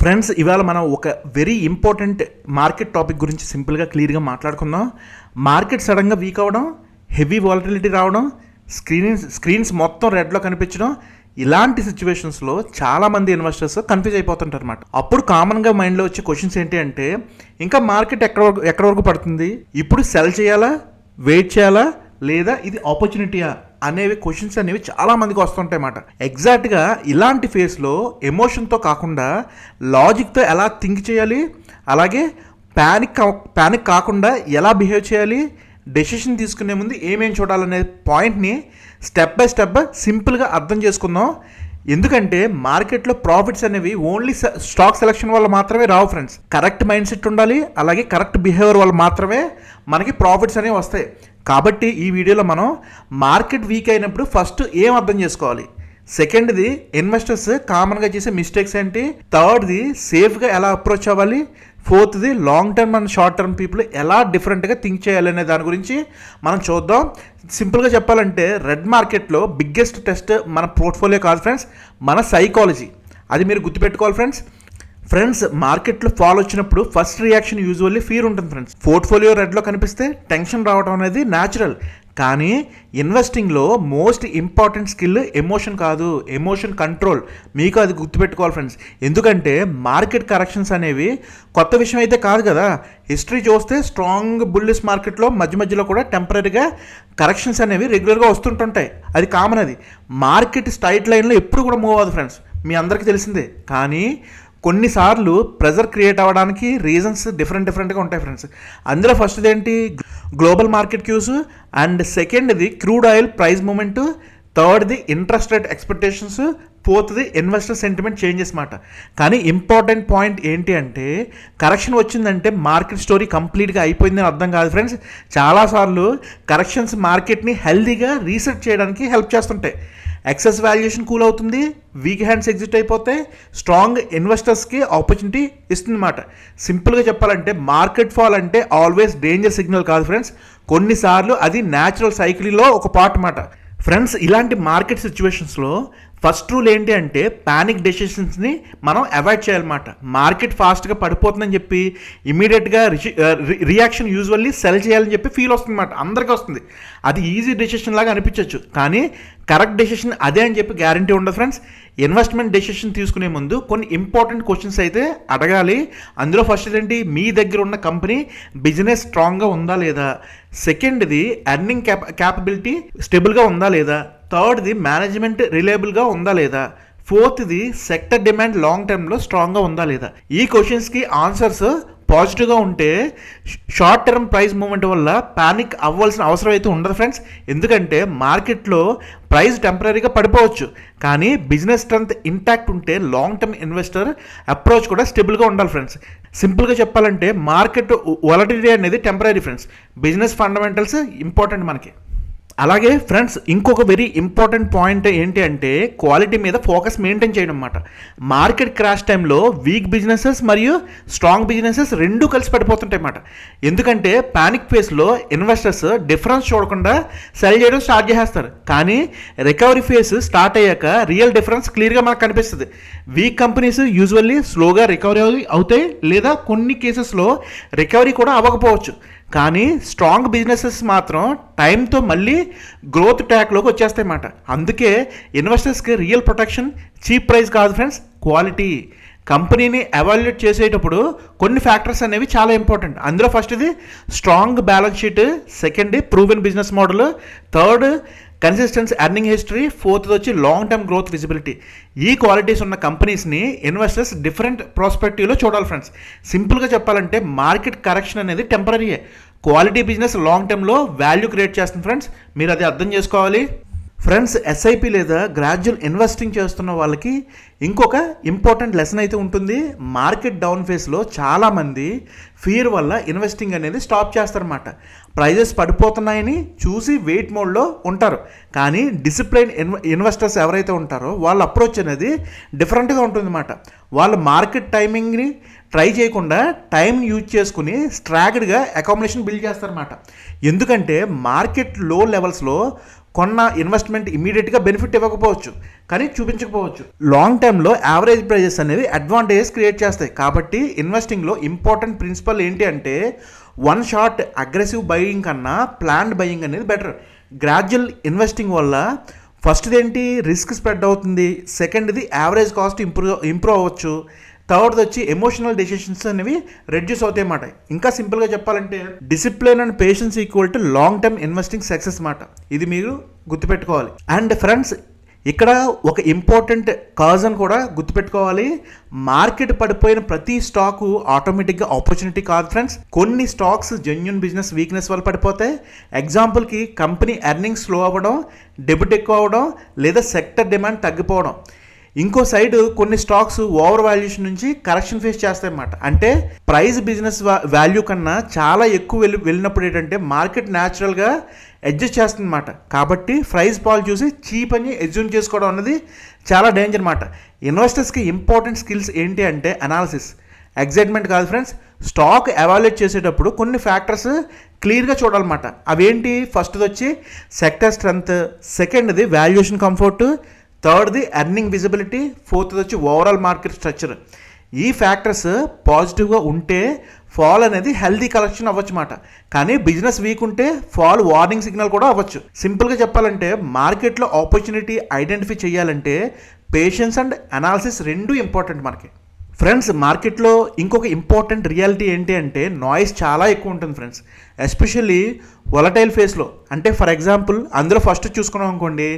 Friends, ఇవాళ మనం ఒక వెరీ ఇంపార్టెంట్ మార్కెట్ టాపిక్ గురించి సింపుల్గా క్లియర్గా మాట్లాడుకుందాం. మార్కెట్ సడన్గా వీక్ అవ్వడం, హెవీ వాలటిలిటీ రావడం, స్క్రీన్స్ మొత్తం రెడ్లో కనిపించడం, ఇలాంటి సిచ్యువేషన్స్లో చాలామంది ఇన్వెస్టర్స్ కన్ఫ్యూజ్ అయిపోతుంటారు అనమాట. అప్పుడు కామన్గా మైండ్లో వచ్చే క్వశ్చన్స్ ఏంటి అంటే, ఇంకా మార్కెట్ ఎక్కడ వరకు పడుతుంది, ఇప్పుడు సెల్ చేయాలా, వెయిట్ చేయాలా, లేదా ఇది ఆపర్చునిటీయా అనేవి క్వశ్చన్స్ అనేవి చాలామందికి వస్తుంటాయి అన్నమాట. ఎగ్జాక్ట్గా ఇలాంటి ఫేస్లో ఎమోషన్తో కాకుండా లాజిక్తో ఎలా థింక్ చేయాలి, అలాగే ప్యానిక్ కాకుండా ఎలా బిహేవ్ చేయాలి, డెసిషన్ తీసుకునే ముందు ఏమేం చూడాలనే పాయింట్ని స్టెప్ బై స్టెప్ సింపుల్గా అర్థం చేసుకుందాం. ఎందుకంటే మార్కెట్లో ప్రాఫిట్స్ అనేవి ఓన్లీ స్టాక్ సెలెక్షన్ వల్ల మాత్రమే రావు ఫ్రెండ్స్. కరెక్ట్ మైండ్ సెట్ ఉండాలి, అలాగే కరెక్ట్ బిహేవియర్ వల్ల మాత్రమే మనకి ప్రాఫిట్స్ అనేవి వస్తాయి. కాబట్టి ఈ వీడియోలో మనం మార్కెట్ వీక్ అయినప్పుడు ఫస్ట్ ఏం అర్థం చేసుకోవాలి, సెకండ్ది ఇన్వెస్టర్స్ కామన్గా చేసే మిస్టేక్స్ ఏంటి, థర్డ్ది సేఫ్గా ఎలా అప్రోచ్ అవ్వాలి, ఫోర్త్ది long term and short term people ఎలా డిఫరెంట్గా థింక్ చేయాలనే దాని గురించి మనం చూద్దాం. సింపుల్గా చెప్పాలంటే రెడ్ మార్కెట్లో బిగ్గెస్ట్ టెస్ట్ మన పోర్ట్ఫోలియో కాదు ఫ్రెండ్స్, మన సైకాలజీ. అది మీరు గుర్తుపెట్టుకోవాలి ఫ్రెండ్స్. మార్కెట్లో ఫాల్ వచ్చినప్పుడు ఫస్ట్ రియాక్షన్ యూజువల్లీ ఫీర్ ఉంటుంది ఫ్రెండ్స్. పోర్ట్ఫోలియో రెడ్లో కనిపిస్తే టెన్షన్ రావడం అనేది న్యాచురల్. కానీ ఇన్వెస్టింగ్లో మోస్ట్ ఇంపార్టెంట్ స్కిల్ ఎమోషన్ కాదు, ఎమోషన్ కంట్రోల్. మీకు అది గుర్తుపెట్టుకోవాలి ఫ్రెండ్స్. ఎందుకంటే మార్కెట్ కరెక్షన్స్ అనేవి కొత్త విషయం అయితే కాదు కదా. హిస్టరీ చూస్తే స్ట్రాంగ్ బుల్లిష్ మార్కెట్లో మధ్యలో కూడా టెంపరీగా కరెక్షన్స్ అనేవి రెగ్యులర్గా వస్తుంటుంటాయి. అది కామన్. అది మార్కెట్ స్ట్రైట్ లైన్లో ఎప్పుడు కూడా మూవ్ అవ్వదు ఫ్రెండ్స్, మీ అందరికీ తెలిసిందే. కానీ కొన్నిసార్లు ప్రెజర్ క్రియేట్ అవ్వడానికి రీజన్స్ డిఫరెంట్గా ఉంటాయి ఫ్రెండ్స్. అందులో ఫస్ట్ది ఏంటి, గ్లోబల్ మార్కెట్ క్యూస్, అండ్ సెకండ్ది క్రూడ్ ఆయిల్ ప్రైస్ మూమెంట్, థర్డ్ది ఇంట్రెస్ట్ రేట్ ఎక్స్పెక్టేషన్స్, ఫోర్త్ది ఇన్వెస్టర్ సెంటిమెంట్ చేంజెస్ మాట. కానీ ఇంపార్టెంట్ పాయింట్ ఏంటి అంటే, కరెక్షన్ వచ్చిందంటే మార్కెట్ స్టోరీ కంప్లీట్గా అయిపోయిందని అర్థం కాదు ఫ్రెండ్స్. చాలాసార్లు కరెక్షన్స్ మార్కెట్ని హెల్దీగా రీసెట్ చేయడానికి హెల్ప్ చేస్తుంటాయి. ఎక్సెస్ వాల్యుయేషన్ కూల్ అవుతుంది, వీక్ హ్యాండ్స్ ఎగ్జిట్ అయిపోతే స్ట్రాంగ్ ఇన్వెస్టర్స్కి ఆపర్చునిటీ ఇస్తుంది అన్నమాట. సింపుల్గా చెప్పాలంటే మార్కెట్ ఫాల్ అంటే ఆల్వేస్ డేంజర్ సిగ్నల్ కాదు ఫ్రెండ్స్, కొన్నిసార్లు అది న్యాచురల్ సైకిల్లో ఒక పార్ట్ అన్నమాట. ఫ్రెండ్స్, ఇలాంటి మార్కెట్ సిచ్యువేషన్స్లో ఫస్ట్ రూల్ ఏంటి అంటే ప్యానిక్ డెసిషన్స్ని మనం అవాయిడ్ చేయాలన్నమాట. మార్కెట్ ఫాస్ట్గా పడిపోతుందని చెప్పి ఇమీడియట్గా రియాక్షన్ యూజువల్లీ సెల్ చేయాలని చెప్పి ఫీల్ వస్తుంది అన్నమాట, అందరికీ వస్తుంది. అది ఈజీ డెసిషన్ లాగా అనిపించవచ్చు, కానీ కరెక్ట్ డెసిషన్ అదే అని చెప్పి గ్యారంటీ ఉండదు ఫ్రెండ్స్. ఇన్వెస్ట్మెంట్ డెసిషన్ తీసుకునే ముందు కొన్ని ఇంపార్టెంట్ క్వశ్చన్స్ అయితే అడగాలి. అందులో ఫస్ట్ ఏంటి, మీ దగ్గర ఉన్న కంపెనీ బిజినెస్ స్ట్రాంగ్గా ఉందా లేదా, సెకండ్ది ఎర్నింగ్ క్యాపబిలిటీ స్టేబుల్గా ఉందా లేదా, థర్డ్ది మేనేజ్మెంట్ రిలయబుల్గా ఉందా లేదా, ఫోర్త్ది సెక్టర్ డిమాండ్ లాంగ్ టర్మ్లో స్ట్రాంగ్గా ఉందా లేదా. ఈ క్వశ్చన్స్కి ఆన్సర్స్ పాజిటివ్గా ఉంటే షార్ట్ టర్మ్ ప్రైస్ మూవ్మెంట్ వల్ల ప్యానిక్ అవ్వాల్సిన అవసరం అయితే ఉండదు ఫ్రెండ్స్. ఎందుకంటే మార్కెట్లో ప్రైస్ టెంపరీగా పడిపోవచ్చు, కానీ బిజినెస్ స్ట్రెంత్ ఇంటాక్ట్ ఉంటే లాంగ్ టర్మ్ ఇన్వెస్టర్ అప్రోచ్ కూడా స్టేబుల్గా ఉండాలి ఫ్రెండ్స్. సింపుల్గా చెప్పాలంటే మార్కెట్ వాలటిలిటీ అనేది temporary friends, business fundamentals important మనకి. అలాగే ఫ్రెండ్స్, ఇంకొక వెరీ ఇంపార్టెంట్ పాయింట్ ఏంటి అంటే క్వాలిటీ మీద ఫోకస్ మెయింటైన్ చేయడం అన్నమాట. మార్కెట్ క్రాష్ టైంలో వీక్ బిజినెసెస్ మరియు స్ట్రాంగ్ బిజినెసెస్ రెండూ కలిసి పడిపోతుంటాయి అన్నమాట. ఎందుకంటే ప్యానిక్ ఫేస్లో ఇన్వెస్టర్స్ డిఫరెన్స్ చూడకుండా సెల్ చేయడం స్టార్ట్ చేసేస్తారు, కానీ రికవరీ ఫేస్ స్టార్ట్ అయ్యాక రియల్ డిఫరెన్స్ క్లియర్గా మనకు కనిపిస్తుంది. వీక్ కంపెనీస్ యూజువల్లీ స్లోగా రికవరీ అవుతాయి, లేదా కొన్ని కేసెస్లో రికవరీ కూడా అవ్వకపోవచ్చు. కానీ స్ట్రాంగ్ బిజినెసెస్ మాత్రం టైంతో మళ్ళీ గ్రోత్ ట్రాక్లోకి వచ్చేస్తాయి అన్నమాట. అందుకే ఇన్వెస్టర్స్కి రియల్ ప్రొటెక్షన్ చీప్ ప్రైస్ కాదు ఫ్రెండ్స్, క్వాలిటీ. కంపెనీని ఎవాల్యుయేట్ చేసేటప్పుడు కొన్ని ఫ్యాక్టర్స్ అనేవి చాలా ఇంపార్టెంట్. అందులో ఫస్ట్ది strong balance sheet, second proven business model, third consistency earning history, fourth వచ్చి లాంగ్ టర్మ్ గ్రోత్ విజిబిలిటీ. ఈ క్వాలిటీస్ ఉన్న కంపెనీస్ని ఇన్వెస్టర్స్ డిఫరెంట్ ప్రాస్పెక్టివ్లో చూడాలి ఫ్రెండ్స్. సింపుల్గా చెప్పాలంటే మార్కెట్ కరెక్షన్ అనేది టెంపరీయే, క్వాలిటీ బిజినెస్ లాంగ్ టర్మ్లో వాల్యూ క్రియేట్ చేస్తుంది ఫ్రెండ్స్. మీరు అది అర్థం చేసుకోవాలి ఫ్రెండ్స్. ఎస్ఐపి లేదా గ్రాడ్యువల్ ఇన్వెస్టింగ్ చేస్తున్న వాళ్ళకి ఇంకొక ఇంపార్టెంట్ లెసన్ అయితే ఉంటుంది. మార్కెట్ డౌన్ ఫేస్లో చాలామంది ఫియర్ వల్ల ఇన్వెస్టింగ్ అనేది స్టాప్ చేస్తారన్నమాట. ప్రైజెస్ పడిపోతున్నాయని చూసి వెయిట్ మోడ్లో ఉంటారు, కానీ డిసిప్లైన్ ఇన్వెస్టర్స్ ఎవరైతే ఉంటారో వాళ్ళ అప్రోచ్ అనేది డిఫరెంట్గా ఉంటుందన్నమాట. వాళ్ళు మార్కెట్ టైమింగ్ని ట్రై చేయకుండా టైం యూజ్ చేసుకుని స్ట్రాగ్డ్గా అకామిడేషన్ బిల్డ్ చేస్తారన్నమాట. ఎందుకంటే మార్కెట్ లో లెవెల్స్లో కొన్న ఇన్వెస్ట్మెంట్ ఇమీడియట్గా బెనిఫిట్ ఇవ్వకపోవచ్చు, కానీ చూపించకపోవచ్చు. లాంగ్ టర్మ్లో యావరేజ్ ప్రైజెస్ అనేవి అడ్వాంటేజెస్ క్రియేట్ చేస్తాయి. కాబట్టి ఇన్వెస్టింగ్లో ఇంపార్టెంట్ ప్రిన్సిపల్ ఏంటి అంటే వన్ షాట్ అగ్రెసివ్ బయింగ్ కన్నా ప్లాన్డ్ బయింగ్ అనేది బెటర్. గ్రాడ్యువల్ ఇన్వెస్టింగ్ వల్ల ఫస్ట్ది ఏంటి, రిస్క్ స్ప్రెడ్ అవుతుంది. సెకండ్ది యావరేజ్ కాస్ట్ ఇంప్రూవ్ అవ్వచ్చు. థర్డ్ది వచ్చి ఎమోషనల్ డెసిషన్స్ అనేవి రెడ్యూస్ అవుతాయి అన్నమాట. ఇంకా సింపుల్గా చెప్పాలంటే discipline and patience equal to long term investing success అన్నమాట. ఇది మీరు గుర్తుపెట్టుకోవాలి. అండ్ ఫ్రెండ్స్, ఇక్కడ ఒక ఇంపార్టెంట్ కాజ్ అని కూడా గుర్తుపెట్టుకోవాలి. మార్కెట్ పడిపోయిన ప్రతి స్టాకు ఆటోమేటిక్గా ఆపర్చునిటీ కాదు ఫ్రెండ్స్. కొన్ని స్టాక్స్ జెన్యూన్ బిజినెస్ వీక్నెస్ వల్ల పడిపోతాయి. ఎగ్జాంపుల్కి కంపెనీ ఎర్నింగ్స్ స్లో అవ్వడం, డెబిట్ ఎక్కువ అవ్వడం, లేదా సెక్టర్ డిమాండ్ తగ్గిపోవడం. ఇంకో సైడ్ కొన్ని స్టాక్స్ ఓవర్ వాల్యుయేషన్ నుంచి కరెక్షన్ ఫేస్ చేస్తాయన్నమాట. అంటే ప్రైస్ బిజినెస్ వాల్యూ కన్నా చాలా ఎక్కువ వెళ్ళినప్పుడు ఏంటంటే మార్కెట్ న్యాచురల్గా అడ్జస్ట్ చేస్తుంది అన్నమాట. కాబట్టి ప్రైస్ పాల్ చూసి చీప్ అని ఎజ్యూమ్ చేసుకోవడం అన్నది చాలా డేంజర్ అన్నమాట. ఇన్వెస్టర్స్కి ఇంపార్టెంట్ స్కిల్స్ ఏంటి అంటే అనాలిసిస్, ఎగ్జైట్మెంట్ కాదు ఫ్రెండ్స్. స్టాక్ ఎవాల్యుయేట్ చేసేటప్పుడు కొన్ని ఫ్యాక్టర్స్ క్లియర్గా చూడాలన్నమాట. అవేంటి, ఫస్ట్ది వచ్చి సెక్టర్ స్ట్రెంత్, సెకండ్ది వాల్యుయేషన్ కంఫర్ట్, థర్డ్ది ఎర్నింగ్ విజిబిలిటీ, ఫోర్త్ది వచ్చి ఓవరాల్ మార్కెట్ స్ట్రక్చర్. ఈ ఫ్యాక్టర్స్ పాజిటివ్గా ఉంటే ఫాల్ అనేది హెల్దీ కలెక్షన్ అవ్వచ్చు అన్నమాట. కానీ బిజినెస్ వీక్ ఉంటే ఫాల్ వార్నింగ్ సిగ్నల్ కూడా అవ్వచ్చు. సింపుల్గా చెప్పాలంటే మార్కెట్లో ఆపర్చునిటీ ఐడెంటిఫై చేయాలంటే పేషెన్స్ అండ్ అనాలిసిస్ రెండు ఇంపార్టెంట్ మనకి. ఫ్రెండ్స్, మార్కెట్లో ఇంకొక ఇంపార్టెంట్ రియాలిటీ ఏంటి అంటే నాయిస్ చాలా ఎక్కువ ఉంటుంది ఫ్రెండ్స్, ఎస్పెషల్లీ వొలటైల్ ఫేస్లో. అంటే ఫర్ ఎగ్జాంపుల్ అందులో ఫస్ట్ చూసుకున్నాం అనుకోండి,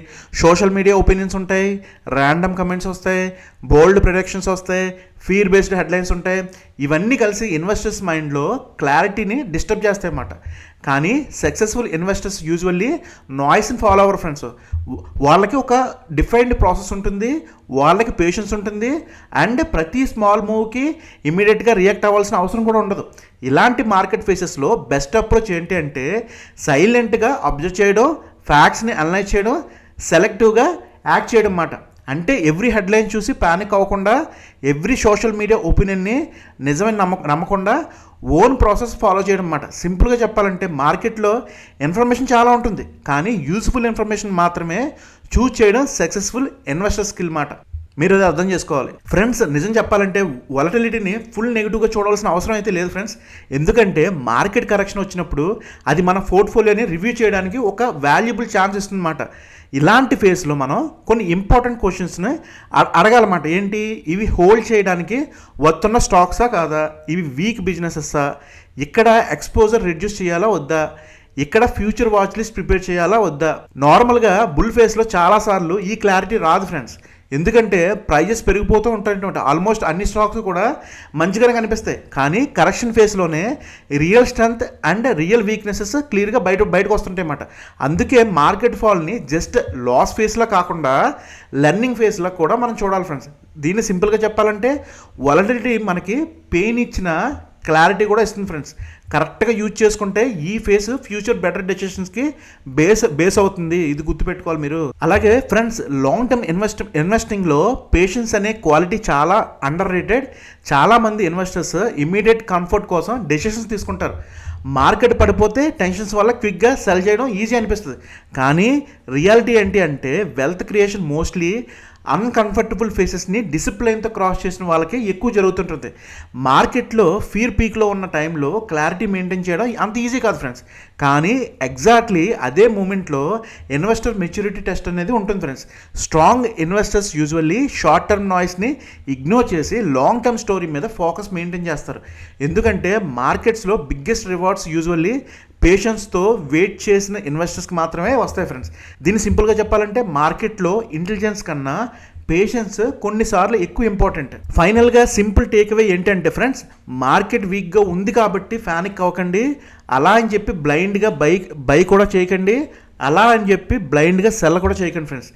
సోషల్ మీడియా ఒపీనియన్స్ ఉంటాయి, ర్యాండమ్ కమెంట్స్ వస్తాయి, బోల్డ్ ప్రొడక్షన్స్ వస్తాయి, ఫీర్ బేస్డ్ హెడ్లైన్స్ ఉంటాయి. ఇవన్నీ కలిసి ఇన్వెస్టర్స్ మైండ్లో క్లారిటీని డిస్టర్బ్ చేస్తాయి అన్నమాట. కానీ సక్సెస్ఫుల్ ఇన్వెస్టర్స్ యూజువల్లీ నాయిస్ని ఫాలో అవ్వరు ఫ్రెండ్స్. వాళ్ళకి ఒక డిఫైన్డ్ ప్రాసెస్ ఉంటుంది, వాళ్ళకి పేషెన్స్ ఉంటుంది, అండ్ ప్రతి స్మాల్ మూవ్కి ఇమీడియట్గా రియాక్ట్ అవ్వాల్సిన అవసరం కూడా ఉండదు. ఇలాంటి మార్కెట్ ఫేసెస్లో బెస్ట్ అప్రోచ్ ఏంటి అంటే సైలెంట్గా అబ్జర్వ్ చేయడం, ఫ్యాక్ట్స్ని అనలైజ్ చేయడం, సెలెక్టివ్గా యాక్ట్ చేయడం అన్నమాట. అంటే ఎవ్రీ హెడ్లైన్ చూసి ప్యానిక్ అవ్వకుండా, ఎవ్రీ సోషల్ మీడియా ఒపీనియన్ని నిజమైన నమ్మకుండా ఓన్ ప్రాసెస్ ఫాలో చేయడం అన్నమాట. సింపుల్గా చెప్పాలంటే మార్కెట్లో ఇన్ఫర్మేషన్ చాలా ఉంటుంది, కానీ యూజ్ఫుల్ ఇన్ఫర్మేషన్ మాత్రమే చూజ్ చేయడం సక్సెస్ఫుల్ ఇన్వెస్టర్ స్కిల్ మాట. మీరు అది అర్థం చేసుకోవాలి ఫ్రెండ్స్. నిజం చెప్పాలంటే వాలటిలిటీని ఫుల్ నెగిటివ్గా చూడాల్సిన అవసరం అయితే లేదు ఫ్రెండ్స్. ఎందుకంటే మార్కెట్ కరెక్షన్ వచ్చినప్పుడు అది మన పోర్ట్ఫోలియోని రివ్యూ చేయడానికి ఒక వాల్యుబుల్ ఛాన్స్ ఇస్తుంది అన్నమాట. ఇలాంటి ఫేస్లో మనం కొన్ని ఇంపార్టెంట్ క్వశ్చన్స్ని అడగాలన్నమాట. ఏంటి, ఇవి హోల్డ్ చేయడానికి వస్తున్న స్టాక్సా కాదా, ఇవి వీక్ బిజినెసెస్సా, ఇక్కడ ఎక్స్పోజర్ రిడ్యూస్ చేయాలా వద్దా, ఇక్కడ ఫ్యూచర్ వాచ్ లిస్ట్ ప్రిపేర్ చేయాలా వద్దా. నార్మల్గా బుల్ ఫేస్లో చాలాసార్లు ఈ క్లారిటీ రాదు ఫ్రెండ్స్. ఎందుకంటే ప్రైజెస్ పెరిగిపోతూ ఉంటాయి, ఆల్మోస్ట్ అన్ని స్టాక్స్ కూడా మంచిగానే కనిపిస్తాయి. కానీ కరెక్షన్ ఫేస్లోనే real strength and real weaknesses క్లియర్గా బయటకు వస్తుంటాయి అన్నమాట. అందుకే మార్కెట్ ఫాల్ని జస్ట్ లాస్ ఫేస్లో కాకుండా లెర్నింగ్ ఫేస్లో కూడా మనం చూడాలి ఫ్రెండ్స్. దీన్ని సింపుల్గా చెప్పాలంటే వాలటిలిటీ మనకి పెయిన్ ఇచ్చిన క్లారిటీ కూడా ఇస్తుంది ఫ్రెండ్స్. కరెక్ట్గా యూజ్ చేసుకుంటే ఈ ఫేస్ ఫ్యూచర్ బెటర్ డెసిషన్స్కి బేస్ అవుతుంది. ఇది గుర్తుపెట్టుకోవాలి మీరు. అలాగే ఫ్రెండ్స్, లాంగ్ టర్మ్ ఇన్వెస్టింగ్లో పేషెన్స్ అనే క్వాలిటీ చాలా అండర్ రేటెడ్. చాలామంది ఇన్వెస్టర్స్ ఇమీడియట్ కంఫర్ట్ కోసం డెసిషన్స్ తీసుకుంటారు. మార్కెట్ పడిపోతే టెన్షన్స్ వల్ల క్విక్గా సెల్ చేయడం ఈజీ అనిపిస్తుంది. కానీ రియాలిటీ ఏంటి అంటే వెల్త్ క్రియేషన్ మోస్ట్లీ అన్కంఫర్టబుల్ ఫేసెస్ని డిసిప్లైన్తో క్రాస్ చేసిన వాళ్ళకి ఎక్కువ జరుగుతుంటుంది. మార్కెట్లో ఫీర్ పీక్లో ఉన్న టైంలో క్లారిటీ మెయింటైన్ చేయడం అంత ఈజీ కాదు ఫ్రెండ్స్. కానీ ఎగ్జాక్ట్లీ అదే మూమెంట్లో ఇన్వెస్టర్ మెచ్యూరిటీ టెస్ట్ అనేది ఉంటుంది friends. Strong investors usually short term నాయిస్ని ఇగ్నోర్ చేసి లాంగ్ టర్మ్ స్టోరీ మీద ఫోకస్ మెయింటైన్ చేస్తారు. ఎందుకంటే మార్కెట్స్లో బిగ్గెస్ట్ రివార్డ్స్ యూజువల్లీ పేషెన్స్తో వెయిట్ చేసిన ఇన్వెస్టర్స్కి మాత్రమే వస్తాయి ఫ్రెండ్స్. దీన్ని సింపుల్గా చెప్పాలంటే మార్కెట్లో ఇంటెలిజెన్స్ కన్నా పేషెన్స్ కొన్నిసార్లు ఎక్కువ ఇంపార్టెంట్. ఫైనల్గా సింపుల్ టేక్అవే ఏంటంటే ఫ్రెండ్స్, మార్కెట్ వీక్గా ఉంది కాబట్టి ప్యానిక్ అవ్వకండి. అలా అని చెప్పి బ్లైండ్గా బై కూడా చేయకండి. అలా అని చెప్పి బ్లైండ్గా సెల్ కూడా చేయకండి ఫ్రెండ్స్.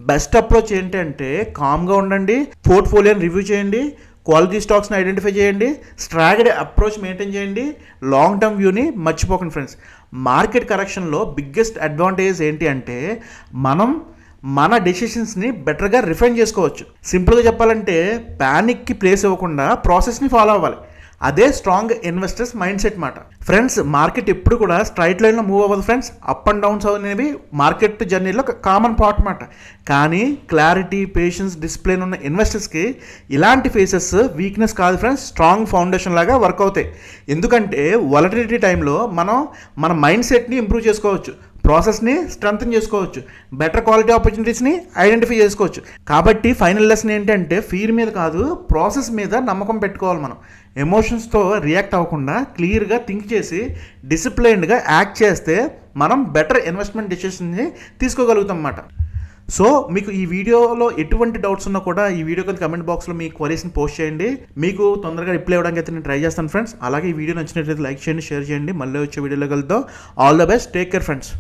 బెస్ట్ అప్రోచ్ ఏంటంటే కామ్గా ఉండండి, పోర్ట్ఫోలియోని రివ్యూ చేయండి, క్వాలిటీ స్టాక్స్ని ఐడెంటిఫై చేయండి, స్ట్రాటజీ అప్రోచ్ మెయింటైన్ చేయండి, లాంగ్ టర్మ్ వ్యూని మర్చిపోకండి ఫ్రెండ్స్. మార్కెట్ కరెక్షన్లో బిగ్గెస్ట్ అడ్వాంటేజ్ ఏంటి అంటే మనం మన డెసిషన్స్ని బెటర్గా రిఫైన్ చేసుకోవచ్చు. సింపుల్గా చెప్పాలంటే ప్యానిక్కి ప్లేస్ ఇవ్వకుండా ప్రాసెస్ని ఫాలో అవ్వాలి. అదే స్ట్రాంగ్ ఇన్వెస్టర్స్ మైండ్ సెట్ మాట. ఫ్రెండ్స్, మార్కెట్ ఎప్పుడు కూడా స్ట్రైట్ లైన్లో మూవ్ అవ్వదు ఫ్రెండ్స్. అప్ అండ్ డౌన్స్ అనేవి మార్కెట్ జర్నీలో కామన్ పార్ట్ మాట. కానీ క్లారిటీ, పేషెన్స్, డిసిప్లిన్ ఉన్న ఇన్వెస్టర్స్కి ఇలాంటి ఫేసెస్ వీక్నెస్ కాదు ఫ్రెండ్స్, స్ట్రాంగ్ ఫౌండేషన్ లాగా వర్క్ అవుతాయి. ఎందుకంటే వాలటిలిటీ టైంలో మనం మన మైండ్ సెట్ని ఇంప్రూవ్ చేసుకోవచ్చు, ప్రాసెస్ని స్ట్రెంథన్ చేసుకోవచ్చు, బెటర్ క్వాలిటీ ఆపర్చునిటీస్ని ఐడెంటిఫై చేసుకోవచ్చు. కాబట్టి ఫైనల్ లెసన్ ఏంటంటే ఫీర్ మీద కాదు, ప్రాసెస్ మీద నమ్మకం పెట్టుకోవాలి. మనం ఎమోషన్స్తో రియాక్ట్ అవ్వకుండా క్లియర్గా థింక్ చేసి డిసిప్లైన్డ్గా యాక్ట్ చేస్తే మనం బెటర్ ఇన్వెస్ట్మెంట్ డెసిషన్ని తీసుకోగలుగుతాం అన్నమాట. సో మీకు ఈ వీడియోలో ఎటువంటి డౌట్స్ ఉన్నా కూడా ఈ వీడియో కింద కమెంట్ బాక్స్లో మీ క్వరీస్ని పోస్ట్ చేయండి. మీకు తొందరగా రిప్లై ఇవ్వడానికి అయితే నేను ట్రై చేస్తాను ఫ్రెండ్స్. అలాగే ఈ వీడియో నచ్చినట్లయితే లైక్ చేయండి, షేర్ చేయండి. మళ్ళీ వచ్చే వీడియోలో కలుద్దాం. All the best, take care friends.